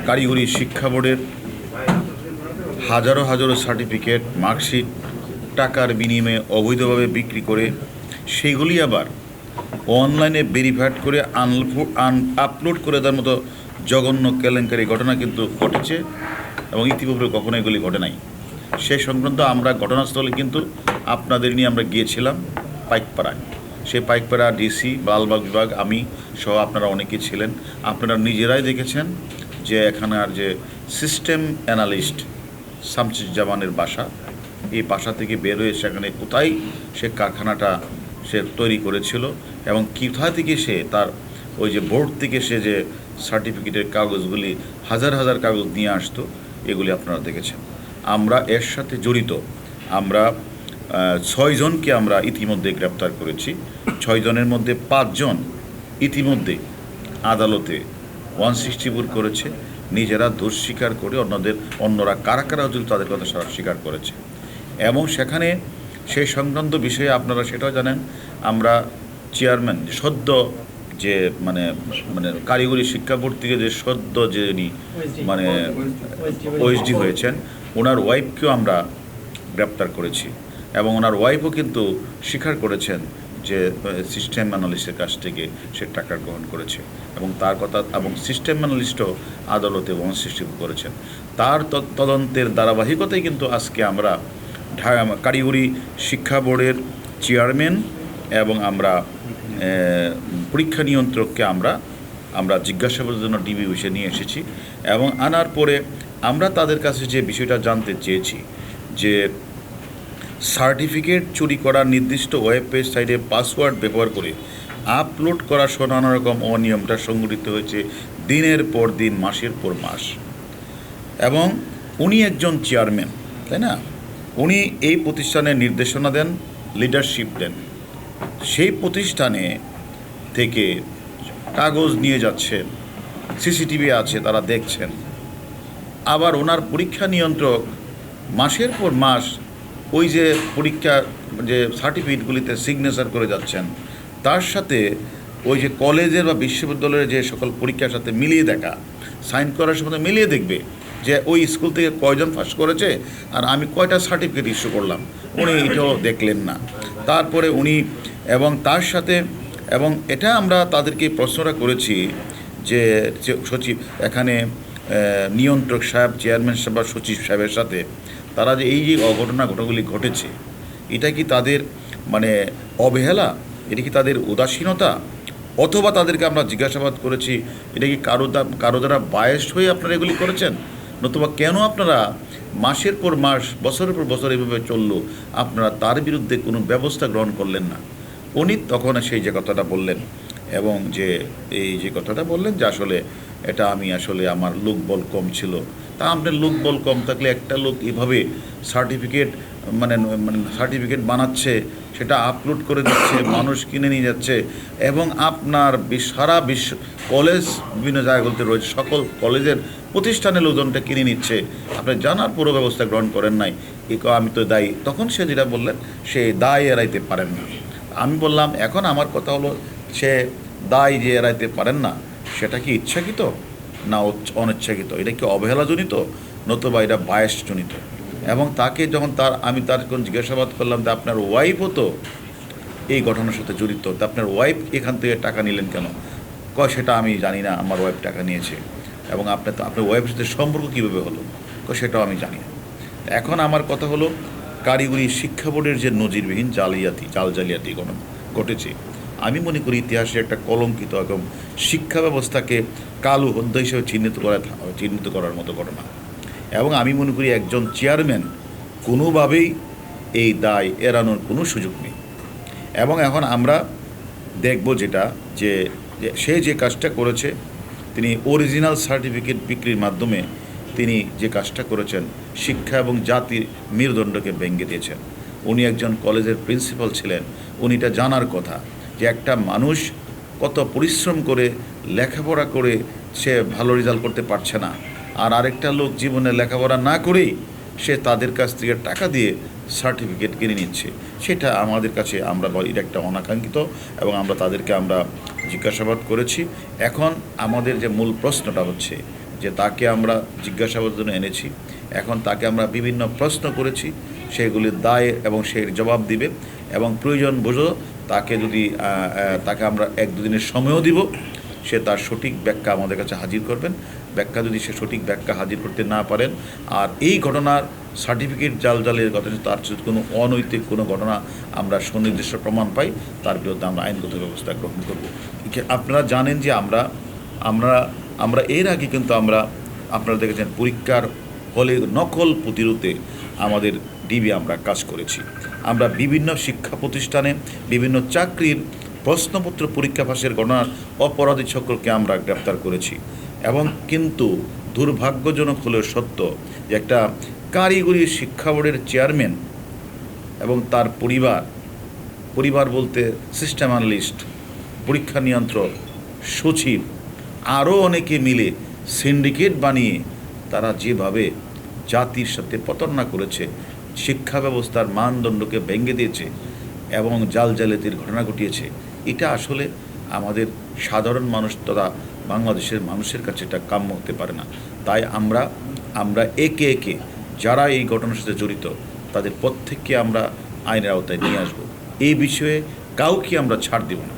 কারিগরি শিক্ষা বোর্ডের হাজারো হাজারো সার্টিফিকেট মার্কশিট টাকার বিনিময়ে অবৈধভাবে বিক্রি করে সেইগুলি আবার অনলাইনে ভেরিফাইড করে আপলোড করে দেওয়ার মতো জঘন্য কেলেঙ্কারি ঘটনা কিন্তু ঘটেছে এবং ইতিপূর্বে কখনো এগুলি ঘটে নাই। সে সংক্রান্ত আমরা ঘটনাস্থলে কিন্তু আপনাদের নিয়ে আমরা গিয়েছিলাম পাইকপাড়ায়। সেই পাইকপাড়া ডিসি লালবাগ বিভাগ আমি সহ আপনারা অনেকে ছিলেন। আপনারা নিজেরাই দেখেছেন যে এখানের যে সিস্টেম অ্যানালিস্ট শামসুজ্জামানের বাসা, এই বাসা থেকে বের হয়ে সেখানে কোথায় সে কারখানাটা সে তৈরি করেছিল এবং কোথা থেকে সে তার ওই যে বোর্ড থেকে সে যে সার্টিফিকেটের কাগজগুলি হাজার হাজার কাগজ নিয়ে আসতো, এগুলি আপনারা দেখেছেন। আমরা এর সাথে জড়িত আমরা 6 জনকে আমরা ইতিমধ্যে গ্রেপ্তার করেছি। 6 জনের মধ্যে 5 জন ইতিমধ্যে আদালতে 164 করেছে, নিজেরা দোষ স্বীকার করে অন্যরা কারা কারা যদি তাদের কথা স্বীকার করেছে। এবং সেখানে সেই সংক্রান্ত বিষয়ে আপনারা সেটাও জানেন, আমরা চেয়ারম্যান সদ্য যে মানে মানে কারিগরি শিক্ষা বোর্ড থেকে যে সদ্য যে মানে ওএসডি হয়েছেন, ওনার ওয়াইফকেও আমরা গ্রেপ্তার করেছি এবং ওনার ওয়াইফও কিন্তু স্বীকার করেছেন যে সিস্টেম অ্যানালিস্টের কাছ থেকে সে টাকা গ্রহণ করেছে এবং তার কথা এবং সিস্টেম অ্যানালিস্টও আদালতে 164 করেছেন। তার তদন্তের ধারাবাহিকতায় কিন্তু আজকে আমরা কারিগরি শিক্ষা বোর্ডের চেয়ারম্যান এবং আমরা পরীক্ষা নিয়ন্ত্রককে আমরা জিজ্ঞাসাবাদের জন্য ডিবি অফিসে নিয়ে এসেছি এবং আনার পরে আমরা তাদের কাছে যে বিষয়টা জানতে চেয়েছি যে সার্টিফিকেট চুরি করার নির্দিষ্ট ওয়েব সাইটে পাসওয়ার্ড ব্যবহার করে আপলোড করা সহ নানা রকম অনিয়মটা সংঘটিত হয়েছে দিনের পর দিন, মাসের পর মাস। এবং উনি একজন চেয়ারম্যান, তাই না? উনি এই প্রতিষ্ঠানের নির্দেশনা দেন, লিডারশিপ দেন। সেই প্রতিষ্ঠানে থেকে কাগজ নিয়ে যাচ্ছেন, সিসিটিভি আছে, তারা দেখছেন। আবার ওনার পরীক্ষা নিয়ন্ত্রক মাসের পর মাস ওই যে পরীক্ষার যে সার্টিফিকেটগুলিতে সিগনেচার করে যাচ্ছেন, তার সাথে ওই যে কলেজের বা বিশ্ববিদ্যালয়ের যে সকল পরীক্ষার সাথে মিলিয়ে দেখা, সাইন করার সাথে মিলিয়ে দেখবে যে ওই স্কুল থেকে কয়জন পাস করেছে আর আমি কয়টা সার্টিফিকেট ইস্যু করলাম, উনি এটাও দেখলেন না। তারপরে উনি এবং তার সাথে এবং এটা আমরা তাদেরকে প্রশ্নটা করেছি যে সচিব এখানে নিয়ন্ত্রক সাহেব, চেয়ারম্যান সাহেব বা সচিব সাহেবের সাথে তারা যে এই যে ঘটনাগুলি ঘটেছে, এটা কি তাদের মানে অবহেলা, এটা কি তাদের উদাসীনতা, অথবা তাদেরকে আমরা জিজ্ঞাসাবাদ করেছি এটা কি কারো দ্বারা বায়াসড হয়ে আপনারা এগুলি করেছেন, নতুবা কেন আপনারা মাসের পর মাস, বছরের পর বছর এভাবে চললো, আপনারা তার বিরুদ্ধে কোনো ব্যবস্থা গ্রহণ করলেন না। উনি তখন সেই যে কথাটা বললেন এবং যে এই যে কথাটা বললেন যে আসলে এটা আমি আসলে আমার লোকবল কম ছিল। তা আপনার লোকবল কম থাকলে একটা লোক এভাবে সার্টিফিকেট সার্টিফিকেট বানাচ্ছে, সেটা আপলোড করে দিচ্ছে, মানুষ কিনে নিয়ে যাচ্ছে এবং আপনার সারা বিশ্ব কলেজ বিভিন্ন জায়গাগুলোতে রয়েছে, সকল কলেজের প্রতিষ্ঠানের লোকজনটা কিনে নিচ্ছে, আপনি জানার পুরো ব্যবস্থা গ্রহণ করেন নাই, আমি তো দায়ী। তখন সে যেটা বললেন সে দায় এড়াইতে পারেন না। আমি বললাম এখন আমার কথা হলো সে দায় যে এড়াইতে পারেন না, সেটা কি ইচ্ছাকৃত না অনিচ্ছাকৃত, এটা কি অবহেলাজনিত নতুবা এটা বায়াসজনিত। এবং তাকে যখন আমি তার কোন জিজ্ঞাসাবাদ করলাম যে আপনার ওয়াইফও তো এই ঘটনার সাথে জড়িত, তা আপনার ওয়াইফ এখান থেকে টাকা নিলেন কেন? সেটা আমি জানি না, আমার ওয়াইফ টাকা নিয়েছে। এবং আপনার ওয়াইফের সাথে সম্পর্ক কীভাবে হলো? সেটাও আমি জানি না। এখন আমার কথা হলো কারিগরি শিক্ষা বোর্ডের যে নজিরবিহীন জালিয়াতি ঘটেছে, আমি মনে করি ইতিহাসে একটা কলঙ্কিত এবং শিক্ষা ব্যবস্থাকে কালো অধ্যায় হিসেবে চিহ্নিত করার মতো ঘটনা। এবং আমি মনে করি একজন চেয়ারম্যান কোনোভাবেই এই দায় এড়ানোর কোনো সুযোগ নেই। এবং এখন আমরা দেখব যেটা যে সে যে কাজটা করেছে, তিনি অরিজিনাল সার্টিফিকেট বিক্রির মাধ্যমে তিনি যে কাজটা করেছেন, শিক্ষা এবং জাতির মেরুদণ্ডকে ভেঙে দিয়েছেন। উনি একজন কলেজের প্রিন্সিপাল ছিলেন, উনি এটা জানার কথা যে একটা মানুষ কত পরিশ্রম করে লেখাপড়া করে সে ভালো রেজাল্ট করতে পারছে না, আর আরেকটা লোক জীবনে লেখাপড়া না করেই সে তাদের কাছ থেকে টাকা দিয়ে সার্টিফিকেট কিনে নিচ্ছে। সেটা আমাদের কাছে আমরা বলি এটা একটা অনাকাঙ্ক্ষিত এবং আমরা তাদেরকে জিজ্ঞাসাবাদ করেছি। এখন আমাদের যে মূল প্রশ্নটা হচ্ছে যে তাকে আমরা জিজ্ঞাসাবাদের জন্য এনেছি। এখন তাকে আমরা বিভিন্ন প্রশ্ন করেছি, সেগুলির দায় এবং সেই জবাব দিবে, এবং প্রয়োজন বোঝো তাকে যদি তাকে আমরা 1-2 দিনের সময়ও দিব, সে তার সঠিক ব্যাখ্যা আমাদের কাছে হাজির করবেন। ব্যাখ্যা যদি সে সঠিক ব্যাখ্যা হাজির করতে না পারেন, আর এই ঘটনার সার্টিফিকেট জালের ঘটনা, তার যদি কোনো অনৈতিক কোনো ঘটনা আমরা সুনির্দিষ্ট প্রমাণ পাই, তার বিরুদ্ধে আমরা আইনগত ব্যবস্থা গ্রহণ করব। আপনারা জানেন যে আমরা এর আগে কিন্তু আপনারা দেখেছেন পরীক্ষার হলে নকল প্রতিরোধে আমাদের ডিবি আমরা কাজ করেছি। আমরা বিভিন্ন শিক্ষা প্রতিষ্ঠানে বিভিন্ন চাকরির প্রশ্নপত্র পরীক্ষা ফাঁসের ঘটনার অপরাধী চক্রকে আমরা গ্রেপ্তার করেছি। এবং কিন্তু দুর্ভাগ্যজনক হলেও সত্য যে একটা কারিগরি শিক্ষা বোর্ডের চেয়ারম্যান এবং তার পরিবার বলতে সিস্টেম অ্যানালিস্ট, পরীক্ষা নিয়ন্ত্রক, সচিব, আরও অনেকে মিলে সিন্ডিকেট বানিয়ে তারা যেভাবে জাতির সাথে প্রতারণা করেছে, শিক্ষা ব্যবস্থার মানদণ্ডকে ভেঙে দিয়েছে এবং জালিয়াতির ঘটনা ঘটিয়েছে, এটা আসলে আমাদের সাধারণ মানুষ তথা বাংলাদেশের মানুষের কাছে এটা কাম্য হতে পারে না। তাই আমরা একে একে যারা এই ঘটনার সাথে জড়িত তাদের প্রত্যেককে আমরা আইনের আওতায় নিয়ে আসব। এই বিষয়ে কাউকে আমরা ছাড় দেব না।